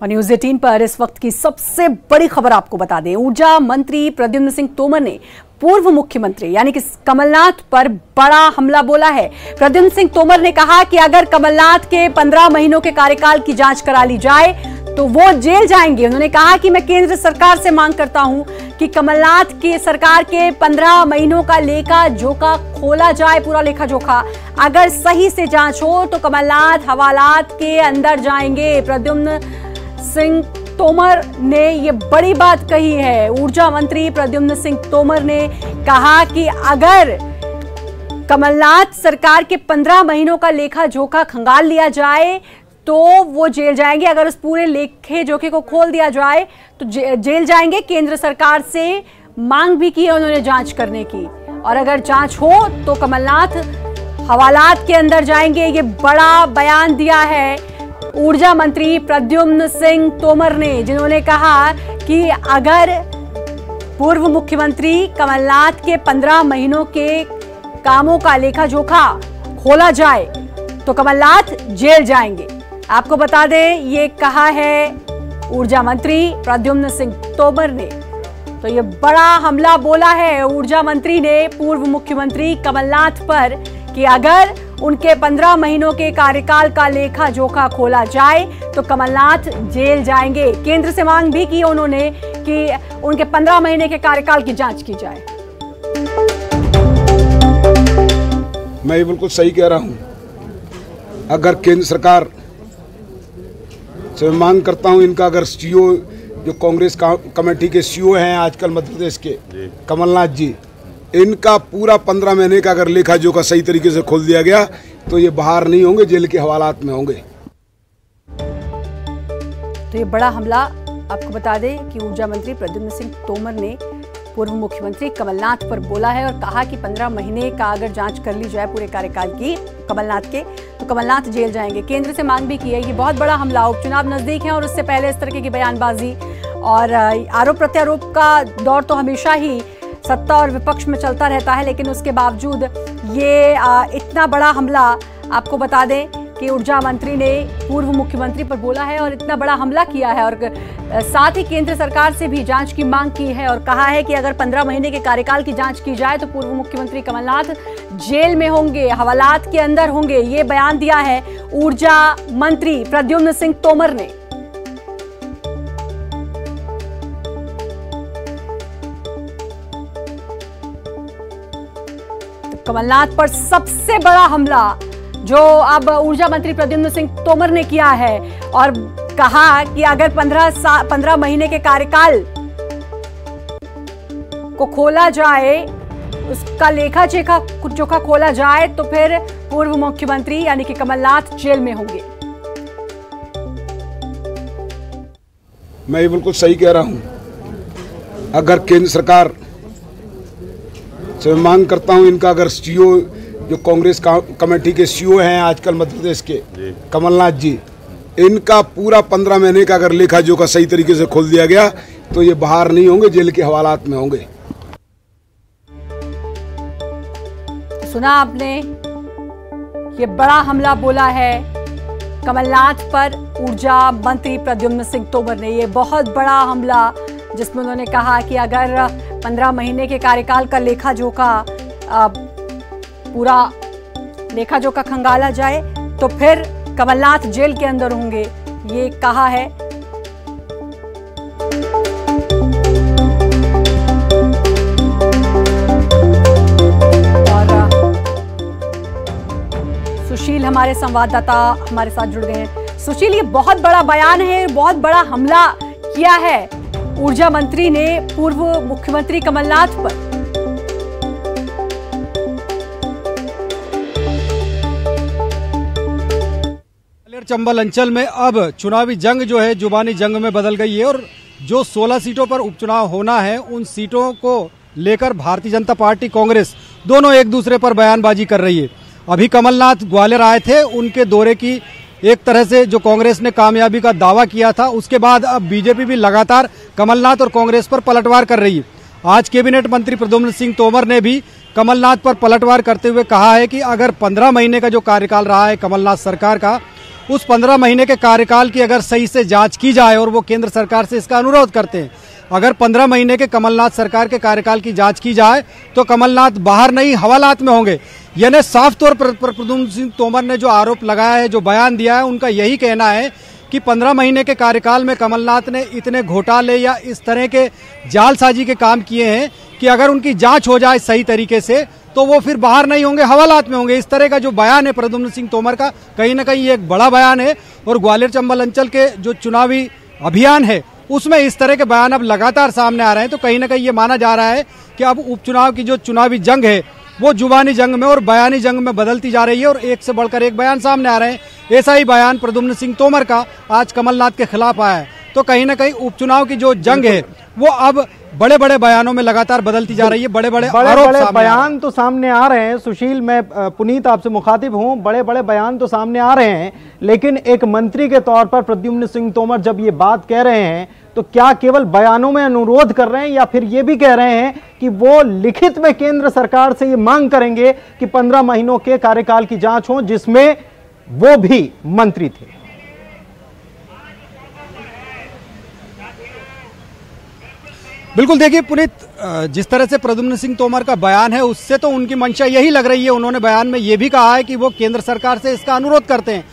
और न्यूज 18 पर इस वक्त की सबसे बड़ी खबर आपको बता दें। ऊर्जा मंत्री प्रद्युम्न सिंह तोमर ने पूर्व मुख्यमंत्री यानी कि कमलनाथ पर बड़ा हमला बोला है। प्रद्युम्न सिंह तोमर ने कहा कि अगर कमलनाथ के 15 महीनों के कार्यकाल की जांच करा ली जाए तो वो जेल जाएंगे। उन्होंने कहा कि मैं केंद्र सरकार से मांग करता हूं कि कमलनाथ की सरकार के 15 महीनों का लेखा जोखा खोला जाए, पूरा लेखा जोखा। अगर सही से जांच हो तो कमलनाथ हवालात के अंदर जाएंगे। प्रद्युम्न सिंह तोमर ने ये बड़ी बात कही है। ऊर्जा मंत्री प्रद्युम्न सिंह तोमर ने कहा कि अगर कमलनाथ सरकार के 15 महीनों का लेखा जोखा खंगाल लिया जाए तो वो जेल जाएंगे। अगर उस पूरे लेखे जोखे को खोल दिया जाए तो जेल जाएंगे। केंद्र सरकार से मांग भी की है उन्होंने जांच करने की, और अगर जांच हो तो कमलनाथ हवालात के अंदर जाएंगे। ये बड़ा बयान दिया है ऊर्जा मंत्री प्रद्युम्न सिंह तोमर ने, जिन्होंने कहा कि अगर पूर्व मुख्यमंत्री कमलनाथ के 15 महीनों के कामों का लेखा जोखा खोला जाए तो कमलनाथ जेल जाएंगे। आपको बता दें ये कहा है ऊर्जा मंत्री प्रद्युम्न सिंह तोमर ने। तो ये बड़ा हमला बोला है ऊर्जा मंत्री ने पूर्व मुख्यमंत्री कमलनाथ पर कि अगर उनके 15 महीनों के कार्यकाल का लेखा जोखा खोला जाए तो कमलनाथ जेल जाएंगे। केंद्र से मांग भी की उन्होंने कि उनके 15 महीने के कार्यकाल की जांच की जाए। मैं ये बिल्कुल सही कह रहा हूं। अगर केंद्र सरकार से मांग करता हूं, इनका अगर सीओ जो कांग्रेस कमेटी के सीओ हैं आजकल मध्य प्रदेश के कमलनाथ जी, इनका पूरा 15 महीने का अगर लेखा जोखा सही तरीके से खोल दिया गया तो ये बाहर नहीं होंगे, जेल के हवालात में होंगे। तो ये बड़ा हमला आपको बता दें कि ऊर्जा मंत्री प्रद्युम्न सिंह तोमर ने पूर्व मुख्यमंत्री कमलनाथ पर बोला है और कहा कि 15 महीने का अगर जांच कर ली जाए पूरे कार्यकाल की कमलनाथ के तो कमलनाथ जेल जाएंगे। केंद्र से मांग भी की है। ये बहुत बड़ा हमला, उपचुनाव नजदीक है और उससे पहले इस तरह की बयानबाजी और आरोप प्रत्यारोप का दौर तो हमेशा ही सत्ता और विपक्ष में चलता रहता है, लेकिन उसके बावजूद ये इतना बड़ा हमला आपको बता दें कि ऊर्जा मंत्री ने पूर्व मुख्यमंत्री पर बोला है और इतना बड़ा हमला किया है और साथ ही केंद्र सरकार से भी जांच की मांग की है और कहा है कि अगर 15 महीने के कार्यकाल की जांच की जाए तो पूर्व मुख्यमंत्री कमलनाथ जेल में होंगे, हवालात के अंदर होंगे। ये बयान दिया है ऊर्जा मंत्री प्रद्युम्न सिंह तोमर ने। कमलनाथ पर सबसे बड़ा हमला जो अब ऊर्जा मंत्री प्रद्युम्न सिंह तोमर ने किया है और कहा कि अगर 15 महीने के कार्यकाल को खोला जाए, उसका लेखा जोखा खोला जाए तो फिर पूर्व मुख्यमंत्री यानी कि कमलनाथ जेल में होंगे। मैं ये बिल्कुल सही कह रहा हूं। अगर केंद्र सरकार से मांग करता हूं, इनका अगर सीओ जो कांग्रेस कमेटी के सीओ हैं आजकल मध्य प्रदेश के कमलनाथ जी, इनका पूरा 15 महीने का अगर लेखा जोखा सही तरीके से खोल दिया गया तो ये बाहर नहीं होंगे, जेल के हवालात में होंगे। सुना आपने, ये बड़ा हमला बोला है कमलनाथ पर ऊर्जा मंत्री प्रद्युम्न सिंह तोमर ने। ये बहुत बड़ा हमला जिसमें उन्होंने कहा कि अगर 15 महीने के कार्यकाल का लेखा जोखा पूरा लेखा जोखा खंगाला जाए तो फिर कमलनाथ जेल के अंदर होंगे, ये कहा है। और सुशील हमारे संवाददाता हमारे साथ जुड़ गए हैं। सुशील, ये बहुत बड़ा बयान है, बहुत बड़ा हमला किया है ऊर्जा मंत्री ने पूर्व मुख्यमंत्री कमलनाथ पर। चंबल अंचल में अब चुनावी जंग जो है जुबानी जंग में बदल गई है और जो 16 सीटों पर उपचुनाव होना है उन सीटों को लेकर भारतीय जनता पार्टी कांग्रेस दोनों एक दूसरे पर बयानबाजी कर रही है। अभी कमलनाथ ग्वालियर आए थे, उनके दौरे की एक तरह से जो कांग्रेस ने कामयाबी का दावा किया था, उसके बाद अब बीजेपी भी लगातार कमलनाथ और कांग्रेस पर पलटवार कर रही है। आज कैबिनेट मंत्री प्रद्युम्न सिंह तोमर ने भी कमलनाथ पर पलटवार करते हुए कहा है कि अगर 15 महीने का जो कार्यकाल रहा है कमलनाथ सरकार का, उस 15 महीने के कार्यकाल की अगर सही से जांच की जाए, और वो केंद्र सरकार से इसका अनुरोध करते हैं, अगर 15 महीने के कमलनाथ सरकार के कार्यकाल की जांच की जाए तो कमलनाथ बाहर नहीं हवालात में होंगे। यानी साफ तौर पर प्रद्युम्न सिंह तोमर ने जो आरोप लगाया है, जो बयान दिया है, उनका यही कहना है कि 15 महीने के कार्यकाल में कमलनाथ ने इतने घोटाले या इस तरह के जालसाजी के काम किए हैं कि अगर उनकी जांच हो जाए सही तरीके से तो वो फिर बाहर नहीं होंगे, हवालात में होंगे। इस तरह का जो बयान है प्रद्युम्न सिंह तोमर का, कहीं ना कहीं एक बड़ा बयान है। और ग्वालियर चंबल अंचल के जो चुनावी अभियान है उसमें इस तरह के बयान अब लगातार सामने आ रहे हैं। तो कहीं ना कहीं ये माना जा रहा है कि अब उपचुनाव की जो चुनावी जंग है वो जुबानी जंग में और बयानी जंग में बदलती जा रही है, और एक से बढ़कर एक बयान सामने आ रहे हैं। ऐसा ही बयान प्रद्युम्न सिंह तोमर का आज कमलनाथ के खिलाफ आया है। तो कहीं ना कहीं उपचुनाव की जो जंग है वो अब बड़े बड़े बयानों में लगातार बदलती जा रही है। बड़े बड़े बयान तो सामने आ रहे हैं। सुशील, मैं पुनीत आपसे मुखातिब हूं, बड़े बड़े बयान तो सामने आ रहे हैं, लेकिन एक मंत्री के तौर पर प्रद्युम्न सिंह तोमर जब ये बात कह रहे हैं तो क्या केवल बयानों में अनुरोध कर रहे हैं या फिर ये भी कह रहे हैं कि वो लिखित में केंद्र सरकार से ये मांग करेंगे कि 15 महीनों के कार्यकाल की जांच हो जिसमें वो भी मंत्री थे? बिल्कुल, देखिए पुनीत, जिस तरह से प्रद्युम्न सिंह तोमर का बयान है उससे तो उनकी मंशा यही लग रही है। उन्होंने बयान में ये भी कहा है कि वो केंद्र सरकार से इसका अनुरोध करते हैं।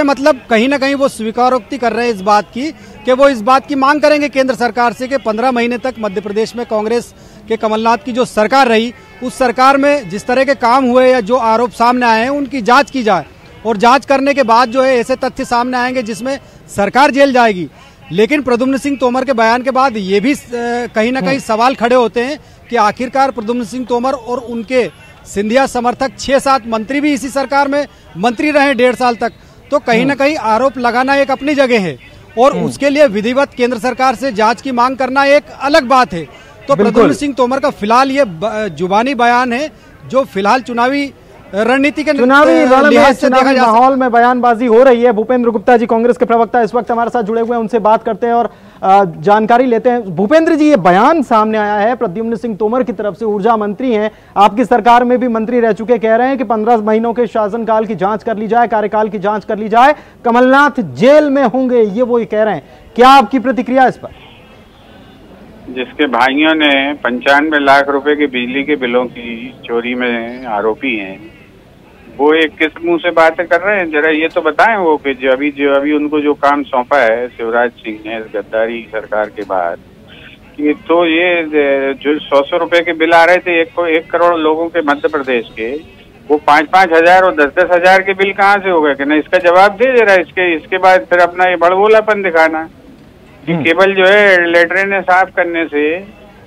मतलब कहीं ना कहीं वो स्वीकारोक्ति कर रहे हैं इस बात की कि वो इस बात की मांग करेंगे केंद्र सरकार से कि 15 महीने तक मध्य प्रदेश में कांग्रेस के कमलनाथ की जो सरकार रही, उस सरकार में जिस तरह के काम हुए या जो आरोप सामने आए हैं उनकी जांच की जाए, और जांच करने के बाद जो है ऐसे तथ्य सामने आएंगे जिसमें सरकार जेल जाएगी। लेकिन प्रद्युम्न सिंह तोमर के बयान के बाद ये भी कहीं ना कहीं सवाल खड़े होते हैं कि आखिरकार प्रद्युम्न सिंह तोमर और उनके सिंधिया समर्थक 6-7 मंत्री भी इसी सरकार में मंत्री रहे 1.5 साल तक। तो कहीं ना कहीं आरोप लगाना एक अपनी जगह है, और उसके लिए विधिवत केंद्र सरकार से जांच की मांग करना एक अलग बात है। तो प्रद्युम्न सिंह तोमर का फिलहाल ये जुबानी बयान है जो फिलहाल चुनावी रणनीति के माहौल में बयानबाजी हो रही है। भूपेंद्र गुप्ता जी, कांग्रेस के प्रवक्ता, इस वक्त हमारे साथ जुड़े हुए हैं, उनसे बात करते हैं और जानकारी लेते हैं। भूपेंद्र जी, ये बयान सामने आया है प्रद्युम्न सिंह तोमर की तरफ से, ऊर्जा मंत्री हैं, आपकी सरकार में भी मंत्री रह चुके, कह रहे हैं कि 15 महीनों के शासनकाल की जांच कर ली जाए, कार्यकाल की जांच कर ली जाए, कमलनाथ जेल में होंगे, ये वो कह रहे हैं। क्या आपकी प्रतिक्रिया इस पर? जिसके भाइयों ने 95 लाख रुपए के बिजली के बिलों की चोरी में आरोपी हैं, वो एक किस मुंह से बातें कर रहे हैं? जरा ये तो बताएं वो कि जो अभी उनको जो काम सौंपा है शिवराज सिंह ने गद्दारी सरकार के बाद, कि तो ये जो 100 रुपए के बिल आ रहे थे 1 करोड़ लोगों के मध्य प्रदेश के, वो 5-5 हजार और 10-10 हजार के बिल कहाँ से हो गए? कि ना इसका जवाब दे जरा। इसके बाद फिर अपना ये बड़बोलापन दिखाना कि केवल जो है लेटरिन साफ करने से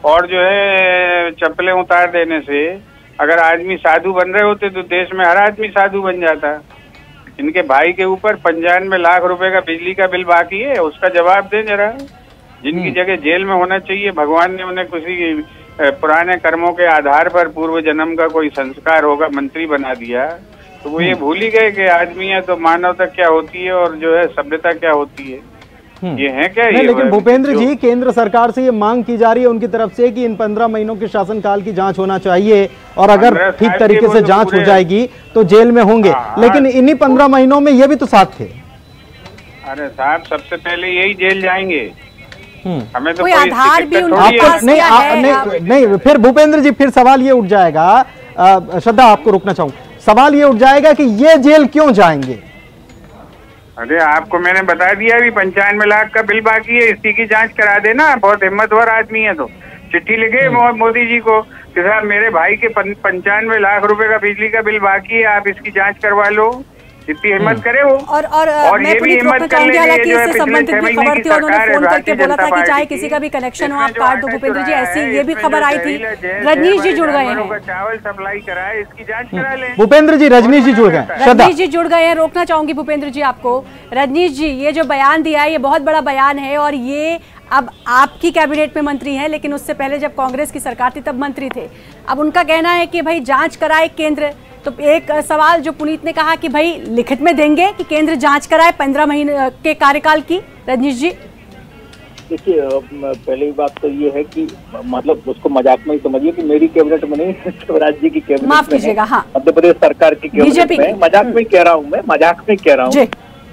और जो है चप्पलें उतार देने से अगर आदमी साधु बन रहे होते तो देश में हर आदमी साधु बन जाता। इनके भाई के ऊपर 95 लाख रुपए का बिजली का बिल बाकी है, उसका जवाब दें जरा। जिनकी जगह जेल में होना चाहिए, भगवान ने उन्हें किसी पुराने कर्मों के आधार पर पूर्व जन्म का कोई संस्कार होगा मंत्री बना दिया, तो वो ये भूल ही गए कि आदमी है तो मानवता क्या होती है और जो है सभ्यता क्या होती है। ये है क्या? नहीं, लेकिन भूपेंद्र जी, केंद्र सरकार से ये मांग की जा रही है उनकी तरफ से कि इन 15 महीनों के शासनकाल की जांच होना चाहिए, और अगर ठीक तरीके से जांच हो जाएगी तो जेल में होंगे। लेकिन इन्हीं 15 महीनों में ये भी तो साथ थे। अरे साहब, सबसे पहले यही जेल जाएंगे। हमें तो कोई आधार भी उनके पास नहीं। फिर भूपेंद्र जी, फिर सवाल ये उठ जाएगा, श्रद्धा आपको रोकना चाहूँ, सवाल ये उठ जाएगा कि ये जेल क्यों जाएंगे? अरे आपको मैंने बता दिया अभी 95 लाख का बिल बाकी है, इसी की जांच करा देना। बहुत हिम्मतवर आदमी है तो चिट्ठी लिखे मोदी जी को कि साहब मेरे भाई के 95 लाख रुपए का बिजली का बिल बाकी है, आप इसकी जांच करवा लो। इतनी हिम्मत करे वो। और ये भी हिम्मत कर ले, हालांकि इससे संबंधित भी खबर थी, उन्होंने फोन करके बोला था कि चाहे किसी का भी कनेक्शन हो आप काट दो। भूपेंद्र जी, ऐसी ये भी खबर आई थी। रजनीश जी जुड़ गए हैं, चावल सप्लाई करा है, इसकी जांच करा लें। भूपेंद्र जी, रजनीश जी जुड़ गए, रजनीश जी जुड़ गए हैं। रोकना चाहूंगी भूपेंद्र जी आपको। रजनीश जी, ये जो बयान दिया है ये बहुत बड़ा बयान है, और ये अब आपकी कैबिनेट में मंत्री हैं, लेकिन उससे पहले जब कांग्रेस की सरकार थी तब मंत्री थे। अब उनका कहना है कि भाई जांच कराए केंद्र। तो एक सवाल जो पुनीत ने कहा कि भाई लिखित में देंगे कि केंद्र जांच कराए 15 महीने के कार्यकाल की। रजनीश जी, देखिए, पहली बात तो ये है कि मतलब उसको मजाक में ही समझिए कि मेरी कैबिनेट में नहीं, शिवराज जी की कैबिनेट में, माफ कीजिएगा, हाँ, मध्य प्रदेश सरकार की कैबिनेट में। मजाक में कह रहा हूँ, मैं मजाक में कह रहा हूँ।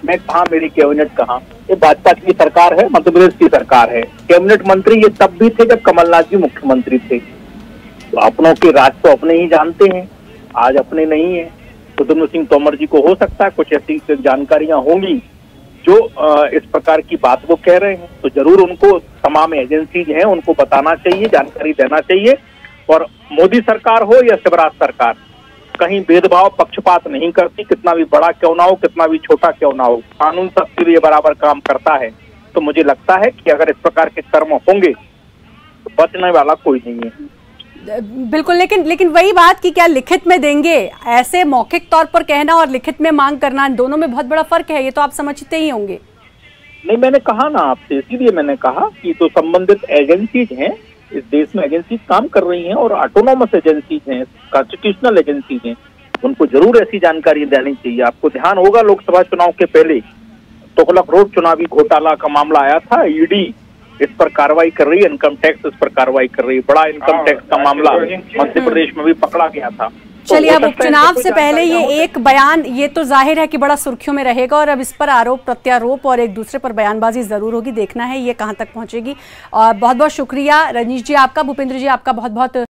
मैं कहा मेरी कैबिनेट कहाँ, ये भाजपा की सरकार है, मध्य प्रदेश की सरकार है। कैबिनेट मंत्री ये तब भी थे जब कमलनाथ जी मुख्यमंत्री थे। तो अपनों के राज तो अपने ही जानते हैं, आज अपने नहीं है। प्रद्युम्न सिंह तोमर जी को हो सकता है कुछ ऐसी जानकारियां होंगी जो इस प्रकार की बात वो कह रहे हैं, तो जरूर उनको तमाम एजेंसीज हैं उनको बताना चाहिए, जानकारी देना चाहिए। और मोदी सरकार हो या शिवराज सरकार, कहीं भेदभाव पक्षपात नहीं करती, कितना भी बड़ा क्यों ना हो, कितना भी छोटा क्यों ना हो, कानून सबके लिए बराबर काम करता है। तो मुझे लगता है कि अगर इस प्रकार के कर्म होंगे तो बचने वाला कोई नहीं है। बिल्कुल, लेकिन वही बात कि क्या लिखित में देंगे, ऐसे मौखिक तौर पर कहना और लिखित में मांग करना, दोनों में बहुत बड़ा फर्क है, ये तो आप समझते ही होंगे। नहीं, मैंने कहा ना आपसे, इसीलिए मैंने कहा कि तो संबंधित एजेंसीज हैं, इस देश में एजेंसीज काम कर रही हैं और ऑटोनोमस एजेंसीज हैं, कॉन्स्टिट्यूशनल एजेंसीज हैं, उनको जरूर ऐसी जानकारी देनी चाहिए। आपको ध्यान होगा लोकसभा चुनाव के पहले तुगलक रोड चुनावी घोटाला का मामला आया था, ईडी इस पर कार्रवाई कर रही है, इनकम टैक्स इस पर कार्रवाई कर रही है, बड़ा इनकम टैक्स का मामला मध्य प्रदेश में भी पकड़ा गया था। चलिए, अब उपचुनाव से पहले ये एक बयान, ये तो जाहिर है कि बड़ा सुर्खियों में रहेगा और अब इस पर आरोप प्रत्यारोप और एक दूसरे पर बयानबाजी जरूर होगी, देखना है ये कहां तक पहुंचेगी। और बहुत बहुत शुक्रिया रजनीश जी आपका, भूपेंद्र जी आपका बहुत बहुत